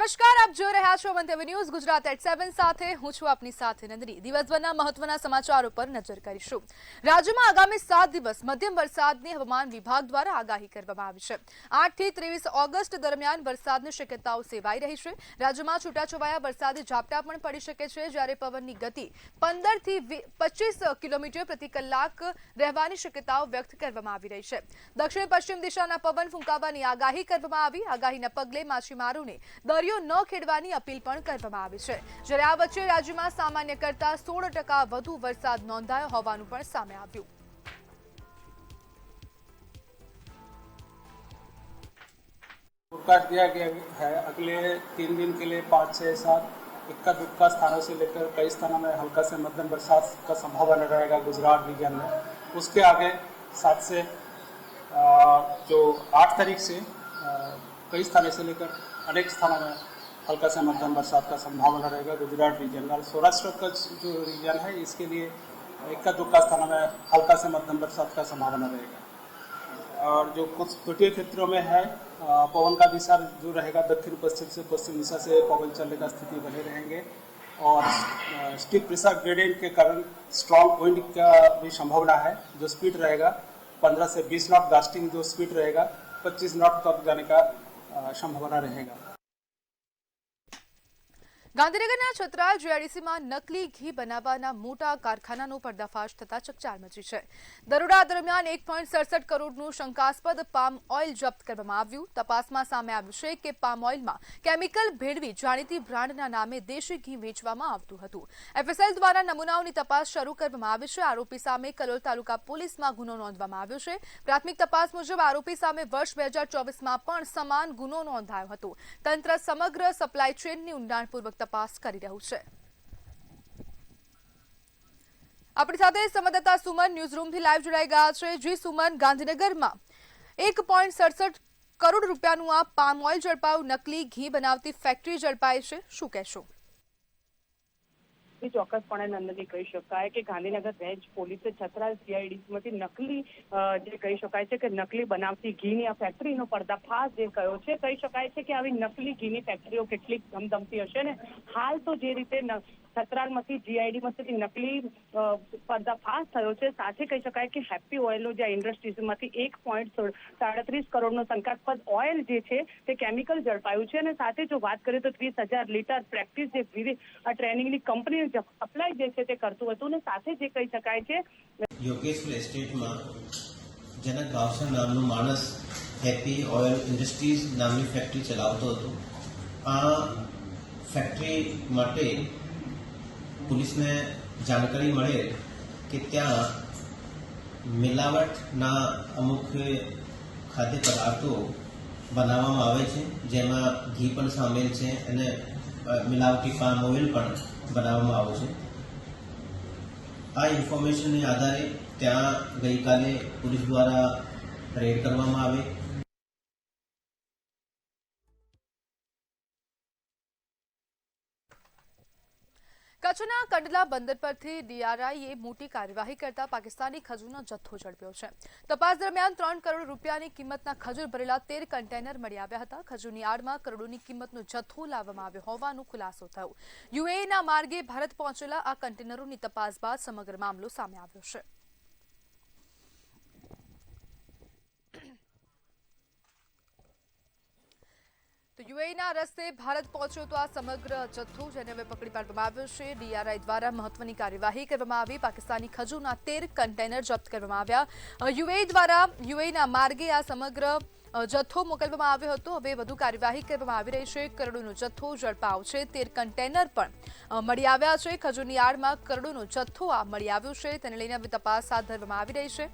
નમસ્કાર, આપ જોઈ રહ્યા છો મંતવ્ય ન્યૂઝ ગુજરાત એટ 7 સાથે હું છું આપની સાથે નંદની। દિવસભરના મહત્વના સમાચારો પર નજર કરીશું। રાજ્યમાં આગામી 7 દિવસ મધ્યમ વરસાદની હવામાન વિભાગ દ્વારા આગાહી કરવામાં આવી છે। 8 થી 23 ઓગસ્ટ દરમિયાન વરસાદની શક્યતાઓ સેવાઈ રહી છે। રાજ્યમાં છૂટાછવાયા વરસાદી ઝાપટા પણ પડી શકે છે, જ્યારે પવનની ગતિ 15 થી 25 કિલોમીટર પ્રતિ કલાક રહેવાની શક્યતાઓ વ્યક્ત કરવામાં આવી રહી છે। દક્ષિણ પશ્ચિમ દિશાના પવન ફૂંકાવાની આગાહી કરવામાં આવી। આગાહીના પગલે માછીમારોને દરિયો ન ખેડવાની અપીલ પણ કરવામાં આવી છે। જ્યારે આ વચ્ચે રાજ્યમાં સામાન્ય કરતા 16% વધુ વરસાદ નોંધાયો હોવાનું પણ સામે આવ્યું। फोरकास्ट दिया गया है अगले 3 दिन के लिए 5, 6, 7 इक्का दुक्का स्थानों से लेकर कई स्थानों में हल्का से मध्यम बरसात का संभावना रहेगा गुजरात रीजन में। उसके आगे 7 से जो 8 तारीख से कई स्थानों से लेकर अनेक स्थानों में हल्का से मध्यम बरसात का संभावना रहेगा गुजरात रीजन में। और सौराष्ट्र का जो रीजन है इसके लिए इक्का दुक्का स्थानों में हल्का से मध्यम बरसात का संभावना रहेगा। और जो कुछ तटीय क्षेत्रों में है पवन का दिशा जो रहेगा दक्षिण पश्चिम से पश्चिम दिशा से पवन चलने का स्थिति बने रहेंगे। और स्टीप प्रेशर ग्रेडियंट के कारण स्ट्रॉन्ग विंड का भी संभावना है। जो स्पीड रहेगा 15 से 20 नॉट, गास्टिंग जो स्पीड रहेगा 25 नॉट तक जाने का संभावना रहेगा। ગાંધીનગરના છત્રાલ જીઆઈડીસીમાં નકલી ઘી બનાવવાના મોટા કારખાનાનો પર્દાફાશ થતા ચકચાર મચી છે। દરોડા દરમિયાન 1.67 કરોડનું શંકાસ્પદ પામ ઓઇલ જપ્ત કરવામાં આવ્યું। તપાસમાં સામે આવ્યું છે કે પામ ઓઇલમાં કેમિકલ ભેળવી જાણીતી બ્રાન્ડના નામે દેશી ઘી વેચવામાં આવતું હતું। એફએસએલ દ્વારા નમૂનાઓની તપાસ શરૂ કરવામાં આવી છે। આરોપી સામે કલોલ તાલુકા પોલીસમાં ગુનો નોંધવામાં આવ્યો છે। પ્રાથમિક તપાસ મુજબ આરોપી સામે વર્ષ 2024માં પણ સમાન ગુનો નોંધાયો હતો। તંત્ર સમગ્ર સપ્લાય ચેનની ઊંડાણપૂર્વક તપાસ કરી રહ્યું છે। આપણી સાથે સંવાદદાતા સુમન ન્યૂઝ રૂમથી લાઈવ જોડાઈ ગયા છે। જી સુમન, ગાંધીનગરમાં 1.67 કરોડ રૂપિયાનું આ પામ ઓઇલ ઝડપાયું, નકલી ઘી બનાવતી ફેક્ટરી ઝડપાઈ છે, શું કહેશો? ચોક્કસપણે નંદની કહી શકાય કે ગાંધીનગર રેન્જ પોલીસે છત્રાલ સીઆઈડીમાંથી નકલી જે કહી શકાય છે કે નકલી બનાવતી ઘીની આ ફેક્ટરીનો પર્દાફાશ જે કયો છે, કહી શકાય છે કે આવી નકલી ઘીની ફેક્ટરીઓ કેટલીક ધમધમતી હશે ને। હાલ તો જે રીતે છત્રાલમાંથી જીઆઈડીમાંથી નકલી પર્દાફાશ થયો છે, સાથે કહી શકાય કે હેપી ઓઇલનો જે ઇન્ડસ્ટ્રીઝમાંથી 1.37 કરોડનો શંકાસ્પદ ઓઇલ જે છે તે કેમિકલ ઝડપાયું છે। અને સાથે જો વાત કરીએ તો 30,000 લીટર પ્રેક્ટિસ જે ટ્રેનિંગની કંપની સપ્લાય જે છે તે કરતું હતું। ને સાથે જે કહી શકાય છે યોગેશ્વર એસ્ટેટમાં જનક ભાવસર નામનો માણસ હેપી ઓઇલ ઇન્ડસ્ટ્રીઝ નામની ફેક્ટરી ચલાવતો હતો। આ ફેક્ટરી માટે પોલીસને જાણકારી મળે કે ત્યાં મિલાવટના અમુક ખાદ્ય પદાર્થો બનાવવામાં આવે છે, જેમાં ઘી પણ સામેલ છે અને મિલાવટી પામ ઓઇલ પણ બનાવવામાં આવે છે। આ ઇન્ફોર્મેશનને આધારે ત્યાં ગઈકાલે પોલીસ દ્વારા રેડ કરવામાં આવી। કચ્છના કંડલા બંદર પરથી ડીઆરઆઈએ મોટી કાર્યવાહી કરતા પાકિસ્તાની ખજૂરનો જથ્થો ઝડપ્યો છે। તપાસ દરમિયાન 3 કરોડ રૂપિયાની કિંમતના ખજૂર ભરેલા 13 કન્ટેનર મળી આવ્યા હતા। ખજૂરની આડમાં કરોડોની કિંમતનો જથ્થો લાવવામાં આવ્યો હોવાનો ખુલાસો થયો। યુએઈના માર્ગે ભારત પહોંચેલા આ કન્ટેનરોની તપાસ બાદ સમગ્ર મામલો સામે આવ્યો છે। યુએઈના રસ્તે ભારત પહોંચ્યો તો આ સમગ્ર જથ્થો જેને હવે પકડી પાડવામાં આવ્યો છે। ડીઆરઆઈ દ્વારા મહત્વની કાર્યવાહી કરવામાં આવી। પાકિસ્તાની ખજૂરના 13 કન્ટેનર જપ્ત કરવામાં આવ્યા। યુએઈ દ્વારા યુએઈના માર્ગે આ સમગ્ર જથ્થો મોકલવામાં આવ્યો હતો। હવે વધુ કાર્યવાહી કરવામાં આવી રહી છે। કરોડોનો જથ્થો ઝડપાયો છે। 13 કન્ટેનર પણ મળી આવ્યા છે। ખજૂરની આડમાં કરોડોનો જથ્થો આ મળી આવ્યો છે, તેને લઈને હવે તપાસ હાથ ધરવામાં આવી રહી છે।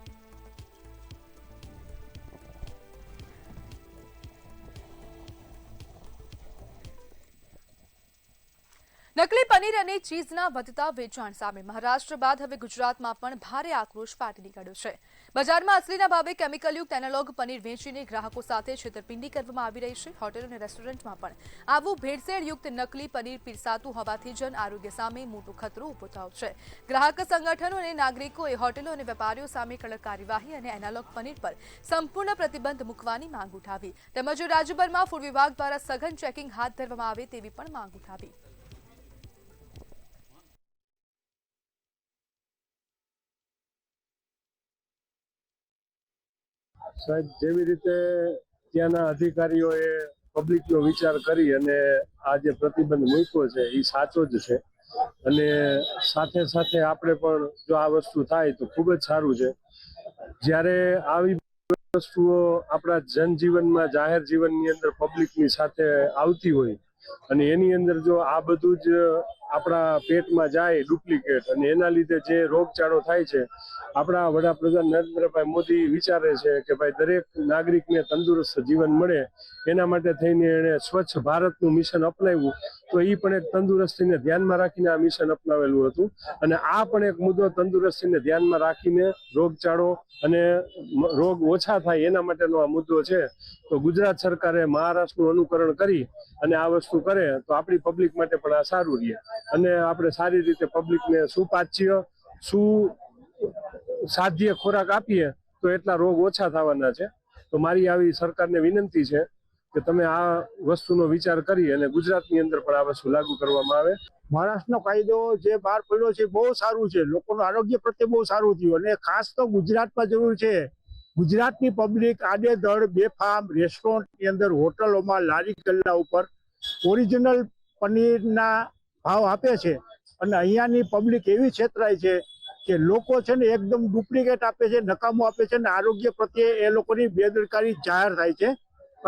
નકલી પનીર અને ચીઝના વધતા વેચાણ સામે મહારાષ્ટ્ર બાદ હવે ગુજરાતમાં પણ ભારે આક્રોશ ફાટી નીકળ્યો છે. બજારમાં અસલીના ભાવે કેમિકલયુક્ત એનાલોગ પનીર વેચીને ગ્રાહકો સાથે છેતરપિંડી કરવામાં આવી રહી છે. હોટેલ અને રેસ્ટોરન્ટમાં પણ આવું ભેળસેળયુક્ત નકલી પનીર પીરસાતું હોવાથી જન આરોગ્ય સામે મોટો ખતરો ઊભો થયો છે. ગ્રાહક સંગઠનો અને નાગરિકોએ હોટેલો અને વેપારીઓ સામે કડક કાર્યવાહી અને એનાલોગ પનીર પર સંપૂર્ણ પ્રતિબંધ મૂકવાની માંગ ઉઠાવી તેમજ રાજ્યભરમાં ફૂડ વિભાગ દ્વારા સઘન ચેકિંગ હાથ ધરવામાં આવે તેવી પણ માંગ ઉઠાવી. સાહેબ, જેવી રીતે ત્યાંના અધિકારીઓએ પબ્લિકનો વિચાર કરી અને આ જે પ્રતિબંધ મૂક્યો છે એ સાચો જ છે અને સાથે સાથે આપણે પણ જો આ વસ્તુ થાય તો ખૂબ જ સારું છે. જ્યારે આવી વસ્તુઓ આપણા જનજીવનમાં જાહેર જીવનની અંદર પબ્લિકની સાથે આવતી હોય અને એની અંદર જો આ બધું જ આપણા પેટમાં જાય ડુપ્લિકેટ અને એના લીધે જે રોગચાળો થાય છે, આપણા વડાપ્રધાન નરેન્દ્રભાઈ મોદી વિચારે છે કે ભાઈ દરેક નાગરિકને તંદુરસ્ત જીવન મળે એના માટે થઈને એણે સ્વચ્છ ભારતનું મિશન અપનાવ્યું. તો એ પણ એક તંદુરસ્તીને ધ્યાનમાં રાખીને આ મિશન અપનાવેલું હતું અને આ પણ એક મુદ્દો તંદુરસ્તીને ધ્યાનમાં રાખીને રોગચાળો અને રોગ ઓછા થાય એના માટેનો આ મુદ્દો છે. તો ગુજરાત સરકારે મહારાષ્ટ્રનું અનુકરણ કરી અને આ વસ્તુ કરે તો આપણી પબ્લિક માટે પણ આ સારું રહે અને આપણે સારી રીતે પબ્લિકને સુપાચ્ય સાધ્ય ખોરાક આપીએ તો એટલા રોગ ઓછા થવાના છે. તો મારી આવી સરકારને વિનંતી છે કે તમે આ વસ્તુનો વિચાર કરી અને ગુજરાતની અંદર પણ આ વસ્તુ લાગુ કરવામાં આવે. મહારાષ્ટ્રનો કાયદો જે બહાર પડ્યો છે બહુ સારું છે, લોકોનું આરોગ્ય પ્રત્યે બહુ સારું થયું અને ખાસ તો ગુજરાતમાં જરૂર છે. ગુજરાતની પબ્લિક આડેધડ બેફામ રેસ્ટોરન્ટની અંદર, હોટલોમાં, લારી ગલ્લા ઉપર ઓરિજિનલ પનીરના ભાવ આપે છે અને અહીંયાની પબ્લિક એવી છેતરાય છે કે લોકો છે ને એકદમ ડુપ્લિકેટ આપે છે, નકામું આપે છે અને આરોગ્ય પ્રત્યે એ લોકોની બેદરકારી જાહેર થાય છે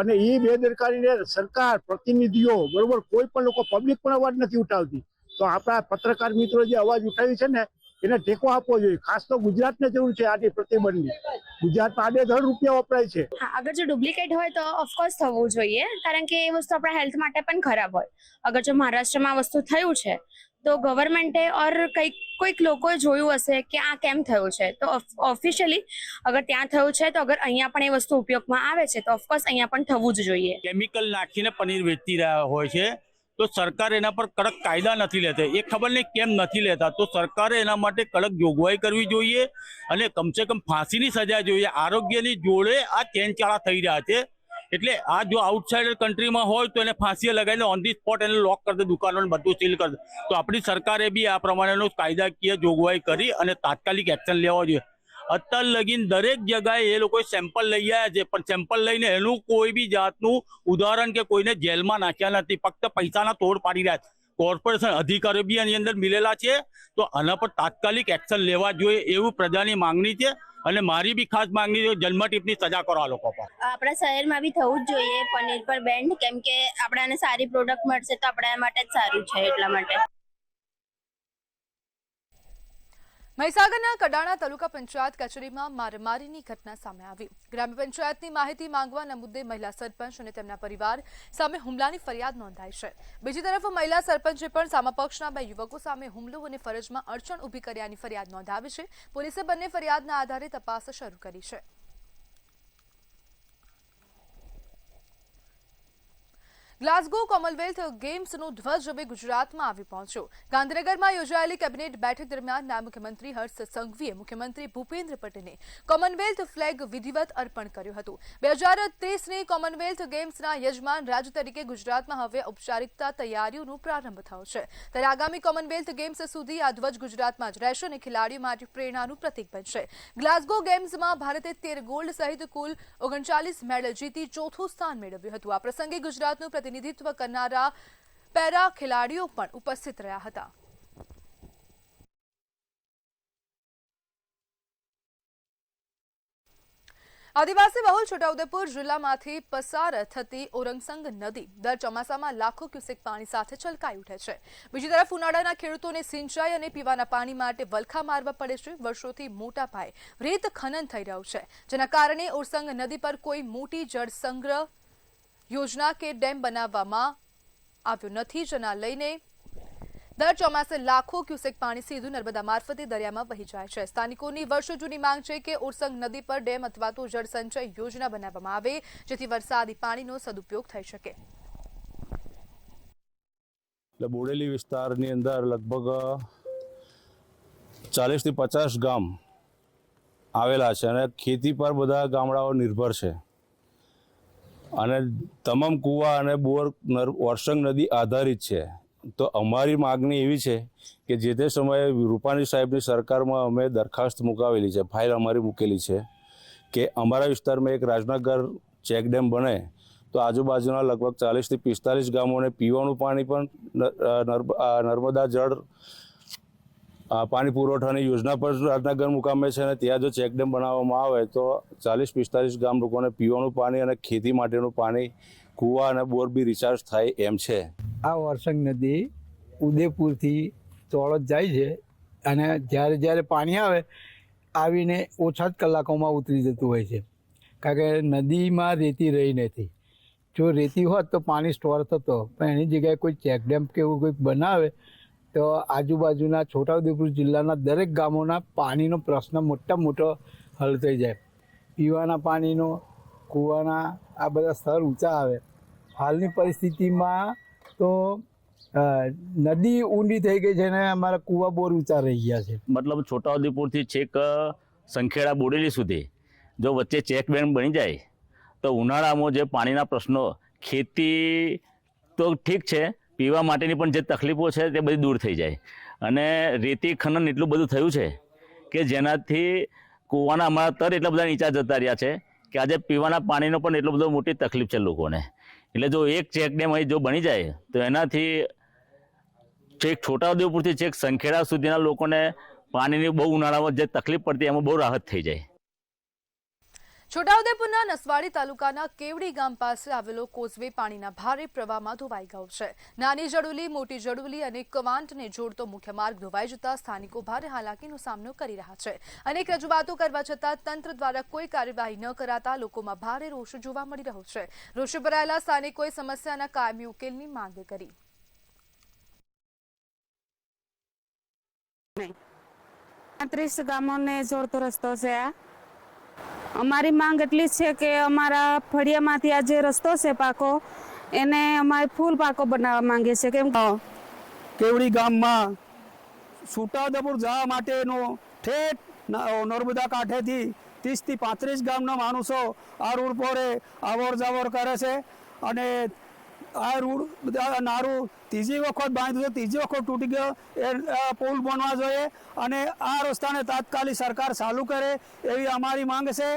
અને એ બેદરકારીને સરકાર, પ્રતિનિધિઓ, બરોબર, કોઈ પણ લોકો, પબ્લિક પણ અવાજ નથી ઉઠાવતી. તો આપણા પત્રકાર મિત્રો જે અવાજ ઉઠાવી છે ને એને ટેકો આપવો જોઈએ. ખાસ તો ગુજરાતને જરૂર છે આની પ્રતિબંધની. ગુજરાતમાં આડેધડ રૂપિયા વપરાય છે. હા, અગર જો ડુપ્લિકેટ હોય તો ઓફકોર્સ થવું જોઈએ, કારણ કે એ વસ્તુ આપણા હેલ્થ માટે પણ ખરાબ હોય. અગર જો મહારાષ્ટ્રમાં આ વસ્તુ થયું છે તો ગવર્મેન્ટે ઓર કોઈક લોકોએ જોયું હશે કે આ કેમ થયું છે, તો ઓફિશિયલી અગર ત્યાં થયું છે તો અગર અહીંયા પણ એ વસ્તુ ઉપયોગમાં આવે છે તો ઓફકોર્સ અહીંયા પણ થવું જ જોઈએ. કેમિકલ નાખીને પનીર વેચતી રહ્યા હોય છે તો સરકાર એના પર કડક કાયદા નથી લેતા. એ ખબર નહીં કેમ નથી લેતા. તો સરકારે એના માટે કડક જોગવાઈ કરવી જોઈએ અને કમસે કમ ફાંસીની સજા જોઈએ. આરોગ્યની જોડે આ ચેનચાળા થઈ રહ્યા છે. એટલે આ જો આઉટસાઇડર કન્ટ્રીમાં હોય તો એને ફાંસીએ લગાવીને ઓન ધી સ્પોટ એને લોક કરી દે, દુકાનોને બધું સીલ કરી દે. તો આપણી સરકારે બી આ પ્રમાણેનો કાયદાકીય જોગવાઈ કરી અને તાત્કાલિક એક્શન લેવા જોઈએ. અત્યાર લગીન દરેક જગાએ એ લોકોએ સેમ્પલ લઈ આવ્યા છે પણ સેમ્પલ લઈને એનું કોઈ બી જાતનું ઉદાહરણ કે કોઈને જેલમાં નાખ્યા નથી. ફક્ત પૈસાના તોડ પાડી રહ્યા છે. કોર્પોરેશન અધિકારીઓ બી આની અંદર મિલેલા છે. તો આના પર તાત્કાલિક એક્શન લેવા જોઈએ એવું પ્રજાની માંગણી છે અને મારી બી ખાસ માંગણી છે જન્મટીપની સજા કરો આ લોકો પર. આપણા શહેરમાં બી થવું જ જોઈએ પનીર પર બેન્ડ, કેમ કે આપણાને સારી પ્રોડક્ટ મળશે તો આપણા માટે જ સારું છે. એટલા માટે મહીસાગરના કડાણા તાલુકા પંચાયત કચેરીમાં મારામારીની ઘટના સામે આવી. ગ્રામ્ય પંચાયતની માહિતી માંગવાના મુદ્દે મહિલા સરપંચ અને તેમના પરિવાર સામે હુમલાની ફરિયાદ નોંધાઈ છે. બીજી તરફ મહિલા સરપંચે પણ સામા પક્ષના 2 યુવકો સામે હુમલો અને ફરજમાં અડચણ ઊભી કર્યાની ફરિયાદ નોંધાવી છે. પોલીસે બંને ફરિયાદના આધારે તપાસ શરૂ કરી છે. ગ્લાસગો કોમનવેલ્થ ગેમ્સનો ધ્વજ હવે ગુજરાતમાં આવી પહોંચ્યો. ગાંધીનગરમાં યોજાયેલી કેબિનેટ બેઠક દરમિયાન નાયબ મુખ્યમંત્રી હર્ષ સંઘવીએ મુખ્યમંત્રી ભૂપેન્દ્ર પટેલને કોમનવેલ્થ ફ્લેગ વિધિવત અર્પણ કર્યું હતું. 2030ની કોમનવેલ્થ ગેમ્સના યજમાન રાજ્ય તરીકે ગુજરાતમાં હવે ઔપચારિકતા તૈયારીઓનો પ્રારંભ થયો છે. ત્યારે આગામી કોમનવેલ્થ ગેમ્સ સુધી આ ધ્વજ ગુજરાતમાં જ રહેશે અને ખેલાડીઓ માટે પ્રેરણાનું પ્રતીક બનશે. ગ્લાસગો ગેમ્સમાં ભારતે 13 ગોલ્ડ સહિત કુલ 39 મેડલ જીતી ચોથું સ્થાન મેળવ્યું હતું. આ પ્રસંગે ગુજરાતનું પ્રતિનિધિત્વ કરનારા પેરા ખેલાડીઓ પણ ઉપસ્થિત રહ્યા હતા. આદિવાસી બહુલ છોટાઉદેપુર જિલ્લામાંથી પસાર થતી ઓરંગસંગ નદી દર ચોમાસામાં લાખો ક્યુસેક પાણી સાથે છલકાઈ ઉઠે છે. બીજી તરફ ઉનાળાના ખેડૂતોને સિંચાઈ અને પીવાના પાણી માટે વલખા મારવા પડે છે. વર્ષોથી મોટા પાયે રેત ખનન થઈ રહ્યું છે, જેના કારણે ઓરસંગ નદી પર કોઈ મોટી જળ સંગ્રહ યોજના કે ડેમ બનાવવામાં આવ્યો નથી, જેના લઈને દર ચોમાસે લાખો ક્યુસેક પાણી સીધું નર્મદા મારફતે દરિયામાં વહી જાય છે। સ્થાનિકોની વર્ષો જૂની માંગ છે કે ઉરસંગ નદી પર ડેમ અથવા તો જળસંચય યોજના બનાવવામાં આવે, જેથી વરસાદી પાણીનો સદુપયોગ થઈ શકે। એટલે બોડેલી વિસ્તારની અંદર લગભગ 40 થી 50 ગામ આવેલા છે અને ખેતી પર બધા ગામડાઓ નિર્ભર છે અને તમામ કૂવા અને બોર વર્ષંગ નદી આધારિત છે। તો અમારી માગણી એવી છે કે જે તે સમયે રૂપાણી સાહેબની સરકારમાં અમે દરખાસ્ત મુકાવેલી છે, ફાઇલ અમારી મૂકેલી છે કે અમારા વિસ્તારમાં એક રાજનગર ચેક ડેમ બને તો આજુબાજુના લગભગ 40 થી 45 ગામોને પીવાનું પાણી પણ નર્મદા જળ પાણી પુરવઠાની યોજના પર રાજનગર મુકામે છે અને ત્યાં જો ચેક ડેમ બનાવવામાં આવે તો 40-45 ગામ લોકોને પીવાનું પાણી અને ખેતી માટેનું પાણી કૂવા અને બોર બી રિચાર્જ થાય એમ છે। આ વર્ષંગ નદી ઉદયપુરથી ચોળજ જાય છે અને જ્યારે પાણી આવે આવીને ઓછા જ કલાકોમાં ઉતરી જતું હોય છે, કારણ કે નદીમાં રેતી રહી નથી। જો રેતી હોત તો પાણી સ્ટોર થતો, પણ એની જગ્યાએ કોઈ ચેકડેમ કે એવું કંઈક બનાવે તો આજુબાજુના છોટાઉદેપુર જિલ્લાના દરેક ગામોના પાણીનો પ્રશ્ન મોટો હલ થઈ જાય। પીવાના પાણીનો, કૂવાના આ બધા સ્તર ઊંચા આવે। હાલની પરિસ્થિતિમાં તો નદી ઊંડી થઈ ગઈ છે અને અમારા કૂવા બોર ઊંચા રહી ગયા છે। મતલબ છોટાઉદેપુરથી છેક સંખેડા બોડેલી સુધી જો વચ્ચે ચેક ડેમ બની જાય તો ઉનાળામાં જે પાણીના પ્રશ્નો, ખેતી તો ઠીક છે, પીવા માટેની પણ જે તકલીફો છે તે બધી દૂર થઈ જાય। અને રેતી ખનન એટલું બધું થયું છે કે જેનાથી કૂવાના અમારા તર એટલા બધા નીચા જતા રહ્યા છે કે આજે પીવાના પાણીનો પણ એટલો બધો મોટી તકલીફ છે લોકોને। એટલે જો એક ચેક ડેમ અહીં જો બની જાય તો એનાથી છેક છોટાઉદેપુરથી છેક સંખેડા સુધીના લોકોને પાણીની બહુ ઉનાળામાં જે તકલીફ પડતી એમાં બહુ રાહત થઈ જાય। છોટાઉદેપુરના નસવાડી તાલુકાના કેવડી ગામ પાસે આવેલો કોઝવે પાણીના ભારે પ્રવાહમાં ધોવાઈ ગયો છે। નાની જડુલી, મોટી જડુલી અને કવાંટને જોડતો મુખ્ય માર્ગ ધોવાઈ જતા સ્થાનિકો ભારે હાલાકીનો સામનો કરી રહ્યા છે। અનેક રજૂઆતો કરવા છતાં તંત્ર દ્વારા કોઈ કાર્યવાહી ન કરાતા લોકોમાં ભારે રોષ જોવા મળી રહ્યો છે। રોષે ભરાયેલા સ્થાનિકોએ સમસ્યાના કાયમી ઉકેલની માંગ કરી। 30 ગામોને જોડતો રસ્તો છે આ। અમારી માંગ એટલી છે કે અમારા ફળિયામાંથી આ જે રસ્તો છે પાકો, એને અમારે ફૂલ પાકો બનાવવા માંગે છે। કેમ કેવડી ગામમાં છોટાઉદેપુર જવા માટેનો ઠેઠ નર્મદા કાંઠેથી 30 થી 35 ગામના માણસો આ રોડ પર આવર જાવર કરે છે અને આ રોડ નારું ત્રીજી વખત બાંધ્યું છે, ત્રીજી વખત તૂટી ગયો। એ પુલ બનવા જોઈએ અને આ રસ્તાને તાત્કાલિક સરકાર ચાલુ કરે એવી અમારી માંગ છે।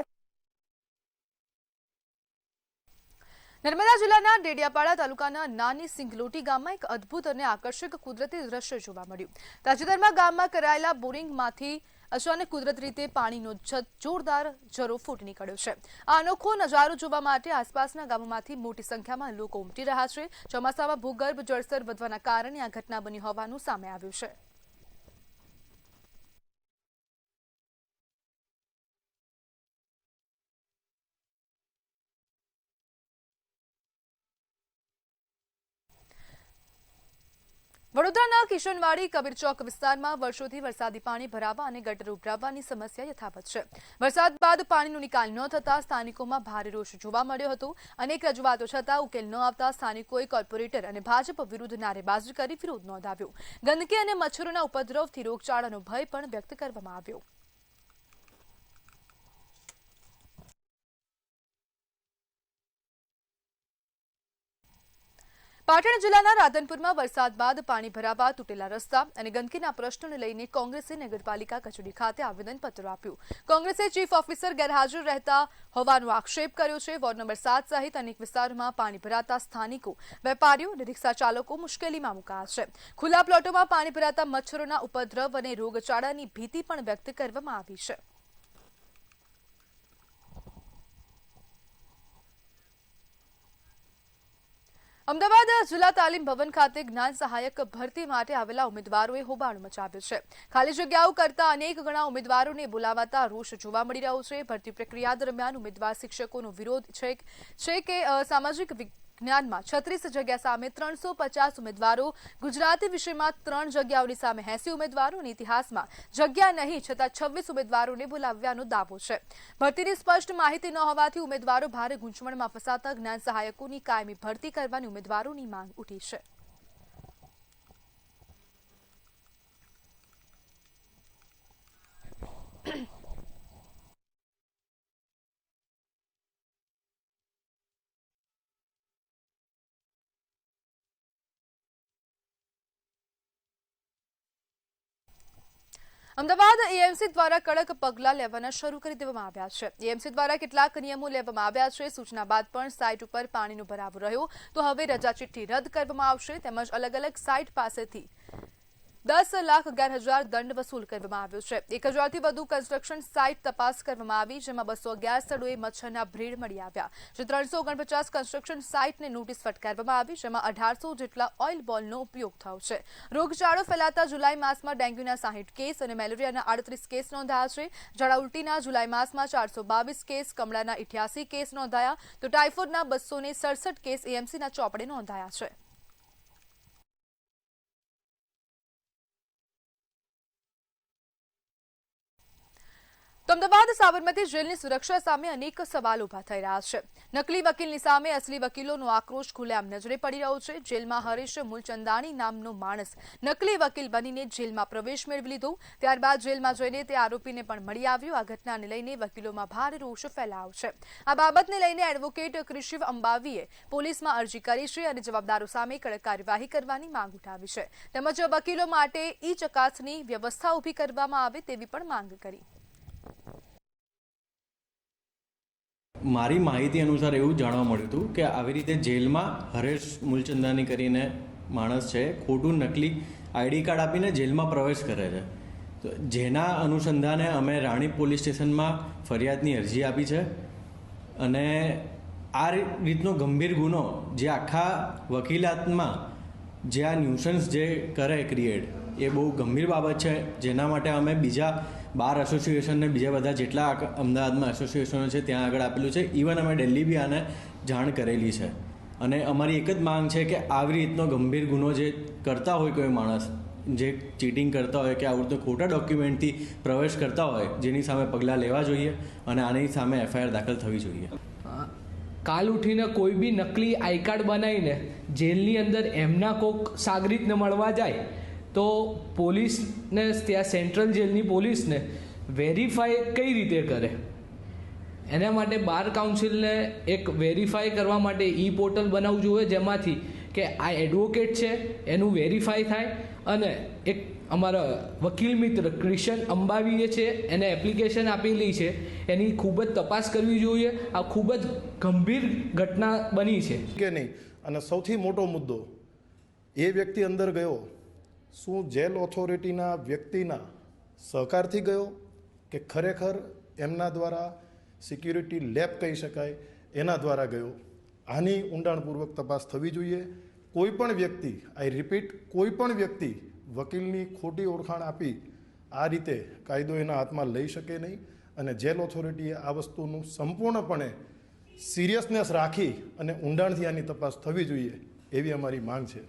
નર્મદા જિલ્લાના ડેડિયાપાડા તાલુકાના નાની સિંગલોટી ગામમાં એક અદ્ભુત અને આકર્ષક કુદરતી દ્રશ્ય જોવા મળ્યું। તાજેતરમાં ગામમાં કરાયેલા બોરિંગમાંથી અચાનક કુદરતી રીતે પાણીનો જોરદાર ઝરો ફૂટી નીકળ્યો છે। આ અનોખો નજારો જોવા માટે આસપાસના ગામોમાંથી મોટી સંખ્યામાં લોકો ઉમટી રહ્યા છે। ચોમાસામાં ભૂગર્ભ જળસ્તર વધવાના કારણે આ ઘટના બની હોવાનું સામે આવ્યું છે। વડોદરાના કિશનવાડી કબીર ચોક વિસ્તારમાં વર્ષોથી વરસાદી પાણી ભરાવા અને ગટર ઉભરાવાની સમસ્યા યથાવત છે। વરસાદ બાદ પાણીનો નિકાલ ન થતા સ્થાનિકોમાં ભારે રોષ જોવા મળ્યો હતો। અનેક રજૂઆતો છતાં ઉકેલ ન આવતા સ્થાનિકોએ કોર્પોરેટર અને ભાજપ વિરુદ્ધ નારેબાજી કરી વિરોધ નોંધાવ્યો। ગંદકી અને મચ્છરોના ઉપદ્રવથી રોગચાળાનો ભય પણ વ્યક્ત કરવામાં આવ્યો। પાટણ જિલ્લાના રાધનપુરમાં વરસાદ બાદ પાણી ભરાવા, તૂટેલા રસ્તા અને ગંદકીના પ્રશ્નોને લઈને કોંગ્રેસે નગરપાલિકા કચેરી ખાતે આવેદનપત્ર આપ્યું। કોંગ્રેસે ચીફ ઓફિસર ગેરહાજર રહેતા હોવાનો આક્ષેપ કર્યો છે। વોર્ડ નંબર 7 સહિત અનેક વિસ્તારોમાં પાણી ભરાતા સ્થાનિકો, વેપારીઓ અને રિક્ષા ચાલકો મુશ્કેલીમાં મુકાયા છે। ખુલ્લા પ્લોટોમાં પાણી ભરાતા મચ્છરોના ઉપદ્રવ અને રોગચાળાની ભીતિ પણ વ્યક્ત કરવામાં આવી છે। અમદાવાદ જિલ્લા તાલીમ ભવન ખાતે જ્ઞાન સહાયક ભરતી માટે આવેલા ઉમેદવારોએ હોબાળો મચાવ્યો છે। ખાલી જગ્યાઓ કરતા અનેક ગણા ઉમેદવારોને બોલાવાતા રોષ જોવા મળી રહ્યો છે। ભરતી પ્રક્રિયા દરમિયાન ઉમેદવાર શિક્ષકોનો વિરોધ છે કે સામાજિક વિજ્ઞાનમાં 36 જગ્યા સામે 350 ઉમેદવારો, ગુજરાતી વિષયમાં 3 જગ્યાઓની સામે 80 ઉમેદવારો અને ઇતિહાસમાં જગ્યા નહીં છતાં 26 ઉમેદવારોને બોલાવ્યાનો દાવો છે. ભરતીની સ્પષ્ટ માહિતી ન હોવાથી ઉમેદવારો ભારે ગૂંચવણમાં ફસાતા જ્ઞાન સહાયકોની કાયમી ભરતી કરવાની ઉમેદવારોની માંગ ઉઠી છે. અમદાવાદ એએમસી દ્વારા કડક પગલાં લેવાના શરૂ કરી દેવામાં આવ્યા છે. એએમસી દ્વારા કેટલાક નિયમો લેવામાં આવ્યા છે. સૂચના બાદ પણ સાઇટ ઉપર પાણીનો ભરાવો રહ્યો તો હવે રજા ચિઠ્ઠી રદ કરવામાં આવશે. તેમજ અલગ અલગ સાઇટ પાસેથી 10,11,000 દંડ વસૂલ કરવામાં આવ્યો છે. 1,000થી વધુ કન્સ્ટ્રક્શન સાઇટ તપાસ કરવામાં આવી, જેમાં 211 સ્થળોએ મચ્છરના બ્રીડ મળી આવ્યા. જે 349 કન્સ્ટ્રક્શન સાઇટને નોટિસ ફટકારવામાં આવી, જેમાં 1800 જેટલા ઓઇલ બોલનો ઉપયોગ થયો છે. રોગચાળો ફેલાતા જુલાઈ માસમાં ડેન્ગ્યુના 60 કેસ અને મેલેરિયાના 38 કેસ નોંધાયા છે. ઝાડા ઉલટીના જુલાઈ માસમાં 422 કેસ, કમળાના 88 કેસ નોંધાયા તો ટાઇફોઇડના 267 કેસ એએમસીના ચોપડે નોંધાયા છે. અમદાવાદ સાબરમતી જેલની સુરક્ષા સામે અનેક સવાલ ઉભા થઈ રહ્યા છે. નકલી વકીલની સામે અસલી વકીલોનો આક્રોશ ખુલ્લેઆમ નજરે પડી રહ્યો છે. જેલમાં હરીશ મૂલચંદાણી નામનો માણસ નકલી વકીલ બનીને જેલમાં પ્રવેશ મેળવી લીધો. ત્યારબાદ જેલમાં જઈને તે આરોપીને પણ મળી આવ્યો. આ ઘટનાને લઈને વકીલોમાં ભારે રોષ ફેલાયો છે. આ બાબતને લઈને એડવોકેટ કૃષિવ અંબાવીએ પોલીસમાં અરજી કરી છે અને જવાબદારો સામે કડક કાર્યવાહી કરવાની માંગ ઉઠાવી છે. તેમજ વકીલો માટે ચકાસણી વ્યવસ્થા ઊભી કરવામાં આવે તેવી પણ માંગ કરી. મારી માહિતી અનુસાર એવું જાણવા મળ્યું હતું કે આવી રીતે જેલમાં હરેશ મૂલચંદાની કરીને માણસ છે, ખોટું નકલી આઈડી કાર્ડ આપીને જેલમાં પ્રવેશ કરે છે. તો જેના અનુસંધાને અમે રાણીપ પોલીસ સ્ટેશનમાં ફરિયાદની અરજી આપી છે અને આ રીતનો ગંભીર ગુનો જે આખા વકીલાતમાં જે આ ન્યુસન્સ જે કરે ક્રિએટ એ બહુ ગંભીર બાબત છે. જેના માટે અમે બીજા બાર એસોસિએશનને બીજા બધા જેટલા અમદાવાદમાં એસોસિએશનો છે ત્યાં આગળ આપેલું છે. ઇવન અમે દિલ્હી બી આને જાણ કરેલી છે અને અમારી એક જ માંગ છે કે આવી રીતનો ગંભીર ગુનો જે કરતા હોય કોઈ માણસ, જે ચીટિંગ કરતા હોય કે આવી રીતે ખોટા ડોક્યુમેન્ટથી પ્રવેશ કરતા હોય, જેની સામે પગલાં લેવા જોઈએ અને આની સામે એફઆઈઆર દાખલ થવી જોઈએ. કાલ ઉઠીને કોઈ બી નકલી આઈ કાર્ડ બનાવીને જેલની અંદર એમના કોઈક સાગરીતને મળવા જાય તો પોલીસને, ત્યાં સેન્ટ્રલ જેલની પોલીસને વેરીફાઈ કઈ રીતે કરે? એના માટે બાર કાઉન્સિલને એક વેરીફાઈ કરવા માટે પોર્ટલ બનાવવું જોઈએ, જેમાંથી કે આ એડવોકેટ છે એનું વેરીફાઈ થાય અને એક અમારા વકીલ મિત્ર કૃષ્ણ અંબાવીએ છે એને એપ્લિકેશન આપેલી છે, એની ખૂબ જ તપાસ કરવી જોઈએ. આ ખૂબ જ ગંભીર ઘટના બની છે કે નહીં. અને સૌથી મોટો મુદ્દો, એ વ્યક્તિ અંદર ગયો શું જેલ ઓથોરિટીના વ્યક્તિના સહકારથી ગયો કે ખરેખર એમના દ્વારા સિક્યુરિટી લેબ કહી શકાય એના દ્વારા ગયો? આની ઊંડાણપૂર્વક તપાસ થવી જોઈએ. કોઈ પણ વ્યક્તિ, આઈ રિપીટ, કોઈ પણ વ્યક્તિ વકીલની ખોટી ઓળખાણ આપી આ રીતે કાયદો એના હાથમાં લઈ શકે નહીં અને જેલ ઓથોરિટીએ આ વસ્તુનું સંપૂર્ણપણે સિરિયસનેસ રાખી અને ઊંડાણથી આની તપાસ થવી જોઈએ એવી અમારી માંગ છે.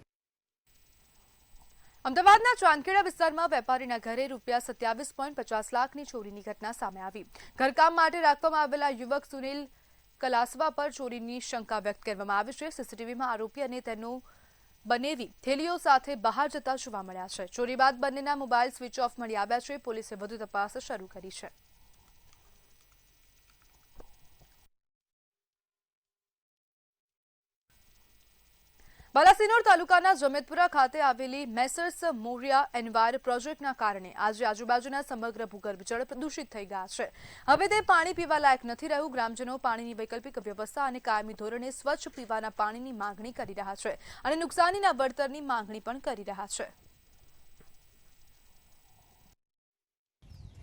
અમદાવાદના ચાંદખેડા વિસ્તારમાં વેપારીના ઘરે ₹27.50 લાખની ચોરીની ઘટના સામે આવી. ઘરકામ માટે રાખવામાં આવેલા યુવક સુનિલ કલાસવા પર ચોરીની શંકા વ્યક્ત કરવામાં આવી છે. સીસીટીવીમાં આરોપી અને તેનો બનેવી થેલીઓ સાથે બહાર જતા જોવા મળ્યા છે. ચોરી બાદ બંનેના મોબાઈલ સ્વિચ ઓફ મળી આવ્યા છે. પોલીસે વધુ તપાસ શરૂ કરી છે. બાલાસિનોર તાલુકાના જમેતપુરા ખાતે આવેલી મેસર્સ મોરિયા એન્વાયર પ્રોજેક્ટના કારણે આજે આજુબાજુના સમગ્ર ભૂગર્ભ જળ પ્રદૂષિત થઈ ગયા છે. હવે તે પાણી પીવા લાયક નથી રહ્યું. ગ્રામજનો પાણીની વૈકલ્પિક વ્યવસ્થા અને કાયમી ધોરણે સ્વચ્છ પીવાના પાણીની માંગણી કરી રહ્યા છે અને નુકસાનીના વળતરની માંગણી પણ કરી રહ્યા છે.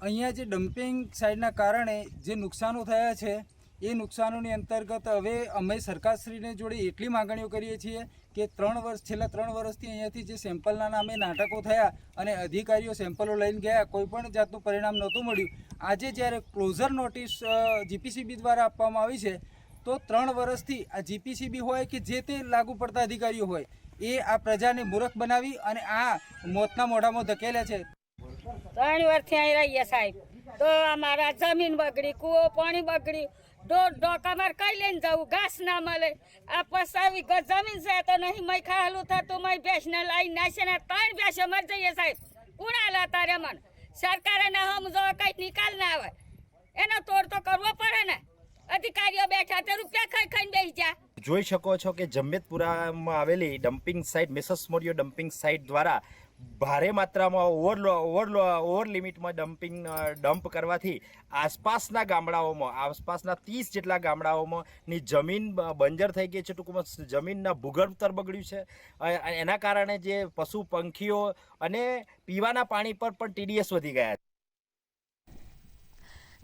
અહીંયા જે ડમ્પિંગ સાઇડના કારણે જે નુકસાનો થયા છે એ નુકસાનોની અંતર્ગત હવે અમે સરકારશ્રીને જોડે એટલી માંગણીઓ કરીએ છીએ કે છેલ્લા 3 વર્ષથી અહીંયાથી જે સેમ્પલના નામે નાટકો થયા અને અધિકારીઓ સેમ્પલો લઈને ગયા, કોઈ પણ જાતનું પરિણામ નહોતું મળ્યું. આજે જ્યારે ક્લોઝર નોટિસ જીપીસીબી દ્વારા આપવામાં આવી છે તો 3 વર્ષથી આ જીપીસીબી હોય કે જે તે લાગુ પડતા અધિકારીઓ હોય એ આ પ્રજાને મૂર્ખ બનાવી અને આ મોતના મોઢામાં ધકેલે છે. 3 વર્ષથી અહીં રહીએ સાહેબ, તો અમારા જમીન બગડી, કૂવો પાણી બગડી, અમારે કઈ લઈને જવું, ઘાસ ના મળે. આ 50 વીઘા જમીન છે તો નહીં મય ખાલું થતું, મય ભેંસને લાવી નાખશે ને 3 ભેંસો મરી જઈએ સાહેબ. કુણાલા તારે મને સરકારે ના સમજો, કઈ નિકાલ ના આવે, એનો તોડ તો કરવો પડે ને. અધિકારીઓ બેઠા તે રૂપિયા ખાઈ ખાઈને બેસી ગયા. જોઈ શકો છો કે જમવેદપુરામાં આવેલી ડમ્પિંગ સાઇટ મિસેસ મોરિયો ડમ્પિંગ સાઇટ દ્વારા ભારે માત્રામાં ઓવર લિમિટમાં ડમ્પ કરવાથી આસપાસના ગામડાઓમાં આસપાસના 30 જેટલા ગામડાઓમાંની જમીન બંજર થઈ ગઈ છે. ટૂંકમાં જમીનના ભૂગર્ભ સ્તર બગડ્યું છે. એના કારણે જે પશુ પંખીઓ અને પીવાના પાણી પર પણ TDS વધી ગયા છે.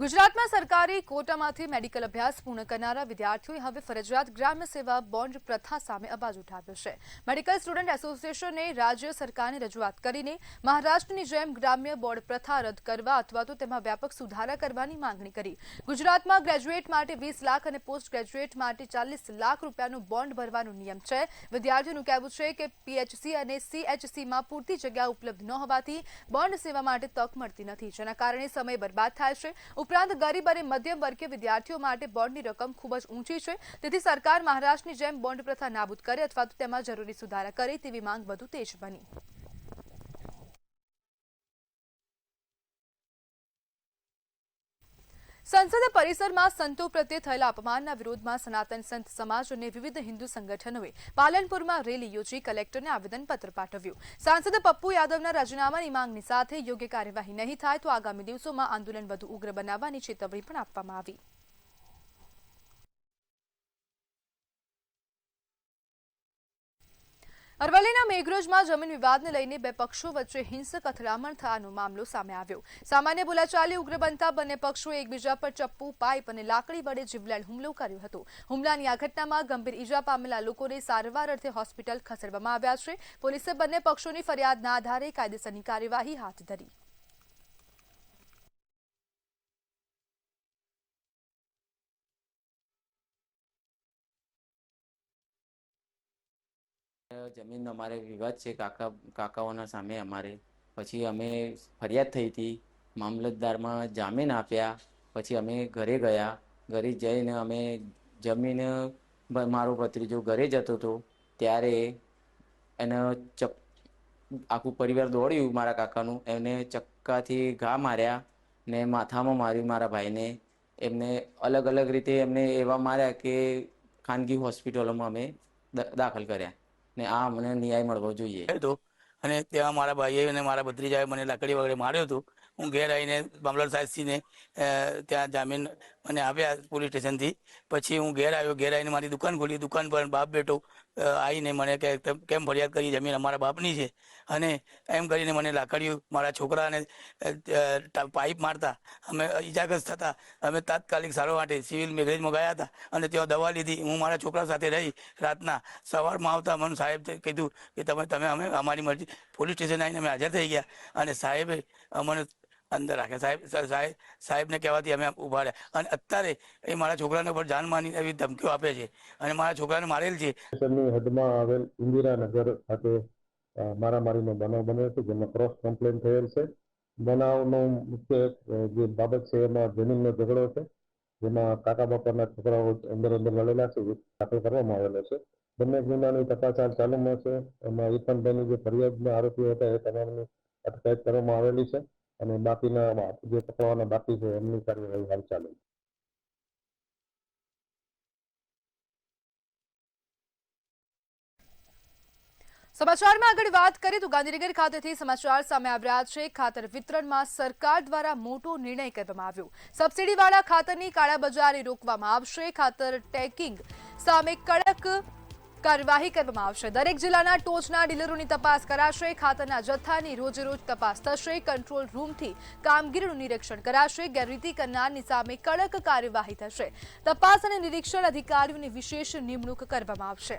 ગુજરાતમાં સરકારી કોટામાંથી મેડિકલ અભ્યાસ પૂર્ણ કરનારા વિદ્યાર્થીઓએ હવે ફરજિયાત ગ્રામ્ય સેવા બોન્ડ પ્રથા સામે અવાજ ઉઠાવ્યો છે. મેડિકલ સ્ટુડન્ટ એસોસિએશને રાજ્ય સરકારને રજૂઆત કરીને મહારાષ્ટ્રની જેમ ગ્રામ્ય બોર્ડ પ્રથા રદ કરવા અથવા તો તેમાં વ્યાપક સુધારા કરવાની માંગણી કરી. ગુજરાતમાં ગ્રેજ્યુએટ માટે 20 લાખ અને પોસ્ટ ગ્રેજ્યુએટ માટે 40 લાખ રૂપિયાનો બોન્ડ ભરવાનો નિયમ છે. વિદ્યાર્થીઓનું કહેવું છે કે PHC અને CHCમાં પૂરતી જગ્યા ઉપલબ્ધ ન હોવાથી બોન્ડ સેવા માટે તક મળતી નથી, જેના કારણે સમય બરબાદ થાય છે. ઉપરાંત ગરીબ અને મધ્યમ વર્ગીય વિદ્યાર્થીઓ માટે બોન્ડની રકમ ખૂબ જ ઊંચી છે. તેથી સરકાર મહારાષ્ટ્રની જેમ બોન્ડ પ્રથા નાબૂદ કરે અથવા તો તેમાં જરૂરી સુધારા કરે તેવી માંગ વધુ તેજ બની. સંસદ પરિસરમાં સંતો પ્રત્યે થયેલા અપમાનના વિરોધમાં સનાતન સંત સમાજ અને વિવિધ હિન્દુ સંગઠનોએ પાલનપુરમાં રેલી યોજી કલેક્ટરને આવેદનપત્ર પાઠવ્યું. સાંસદ પપ્પુ યાદવના રાજીનામાની માંગની સાથે યોગ્ય કાર્યવાહી નહીં થાય તો આગામી દિવસોમાં આંદોલન વધુ ઉગ્ર બનાવવાની ચેતવણી પણ આપવામાં આવી. અરવલ્લીના મેઘરજમાં જમીન વિવાદને લઈને બે પક્ષો વચ્ચે હિંસક અથડામણ થવાનો મામલો સામે આવ્યો. સામાન્ય બોલાચાલી ઉગ્ર બનતા બંને પક્ષોએ એકબીજા પર ચપ્પુ, પાઇપ અને લાકડી વડે જીવલેણ હુમલો કર્યો હતો. હુમલાની આ ઘટનામાં ગંભીર ઈજા પામેલા લોકોને સારવાર અર્થે હોસ્પિટલ ખસેડવામાં આવ્યા છે. પોલીસે બંને પક્ષોની ફરિયાદના આધારે કાયદેસરની કાર્યવાહી હાથ ધરી. જમીનનો અમારે વિવાદ છે કાકાઓના સામે અમારે. પછી અમે ફરિયાદ થઈ હતી, મામલતદારમાં જામીન આપ્યા. પછી અમે ઘરે ગયા, ઘરે જઈને અમે જમીન મારો ભત્રીજો ઘરે જતો હતો ત્યારે એને આખું પરિવાર દોડ્યું મારા કાકાનું, એમને ચક્કાથી ઘા માર્યા ને માથામાં માર્યું મારા ભાઈને. એમને અલગ અલગ રીતે એમને એવા માર્યા કે ખાનગી હોસ્પિટલોમાં અમે દાખલ કર્યા ને આ મને ન્યાય મળવો જોઈએ. અને ત્યાં મારા ભાઈએ અને મારા ભત્રીજાએ મને લાકડી વગેરે માર્યો હતો. હું ઘેર આવીને મામલતદાર સાહેબશ્રીને ત્યાં જામીન મને આપ્યા પોલીસ સ્ટેશનથી. પછી હું ઘેર આવ્યો, ઘેર આવીને મારી દુકાન ખોલી. દુકાન પર બાપ બેટો આવીને મને કે કેમ ફરિયાદ કરી, જમીન અમારા બાપની છે અને એમ કરીને મને લાકડીઓ મારા છોકરાને પાઇપ મારતા અમે ઇજાગ્રસ્ત થતા. અમે તાત્કાલિક સારવાર માટે સિવિલ મેઘરજમાં ગયા હતા અને ત્યાં દવા લીધી. હું મારા છોકરા સાથે રહી. રાતના સવારમાં આવતા મને સાહેબ કીધું કે તમે અમે અમારી મરજી પોલીસ સ્ટેશન આવીને અમે હાજર થઈ ગયા અને સાહેબે અમને અંદર રાખ્યા. સાહેબને કહેવાથી અમે ઉભા રહ્યા અને અત્યારે એ મારા છોકરાને પર જાનમાની એવી ધમકીઓ આપે છે અને મારા છોકરાને મારેલ છે. હદમાં આવેલ ઇન્દિરાનગર ખાતે મારામારીનો બનાવ બન્યો હતો, જેમાં ક્રોસ કમ્પ્લેન થયેલ છે. બનાવનો મુખ્ય જે બાબત છે એમાં જમીનનો ઝઘડો છે, જેમાં કાકા બાપાના છોકરાઓ અંદર લડેલા છે, દાખલ કરવામાં આવેલો છે. બંને ગુનાની તપાસ ચાલુમાં છે. એમાં ઇરફાનભાઈની જે ફરિયાદના આરોપીઓ હતા એ તમામની અટકાયત કરવામાં આવેલી છે અને બાકીના જે પકડવાના બાકી છે એમની કાર્યવાહી હાલ ચાલુ છે. સમાચારમાં આગળ વાત કરીએ તો ગાંધીનગર ખાતેથી સમાચાર સામે આવ્યા છે. ખાતર વિતરણમાં સરકાર દ્વારા મોટો નિર્ણય કરવામાં આવ્યો. સબસિડીવાળા ખાતરની કાળાબજારી રોકવામાં આવશે. ખાતર ટેકિંગ સામે કડક કાર્યવાહી કરવામાં આવશે. દરેક જિલ્લાના ટોચના ડીલરોની તપાસ કરાશે. ખાતરના જથ્થાની રોજેરોજ તપાસ થશે. કંટ્રોલ રૂમથી કામગીરીનું નિરીક્ષણ કરાશે. ગેરરીતિ કરનારની સામે કડક કાર્યવાહી થશે. તપાસ અને નિરીક્ષણ અધિકારીઓની વિશેષ નિમણૂક કરવામાં આવશે.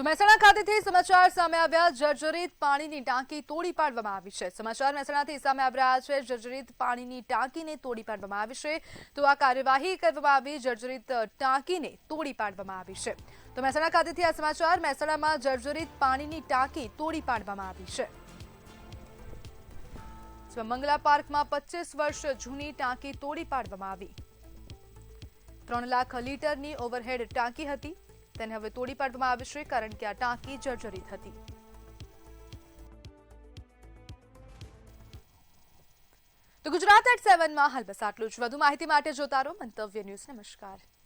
તો મહેસાણા ખાતેથી સમાચાર સામે આવ્યા, જર્જરિત પાણીની ટાંકી તોડી પાડવામાં આવી છે। સમાચાર મહેસાણાથી સામે આવી રહ્યા છે, જર્જરિત પાણીની ટાંકીને તોડી પાડવામાં આવી છે। તો આ કાર્યવાહી કરવામાં આવી, જર્જરિત ટાંકીને તોડી પાડવામાં આવી છે। તો મહેસાણા ખાતેથી આ સમાચાર, મહેસાણામાં જર્જરિત પાણીની ટાંકી તોડી પાડવામાં આવી છે। મંગલા પાર્કમાં 25 વર્ષ જૂની ટાંકી તોડી પાડવામાં આવી। 3 લાખ લીટરની ઓવરહેડ ટાંકી હતી, તેને હવે તોડી પાડવામાં આવી છે, કારણ કે આ ટાંકી જર્જરિત હતી। તો ગુજરાત એટ 7 માં હાલ બસ આટલું જ। વધુ માહિતી માટે જોતા રહો મંતવ્ય ન્યૂઝ। નમસ્કાર।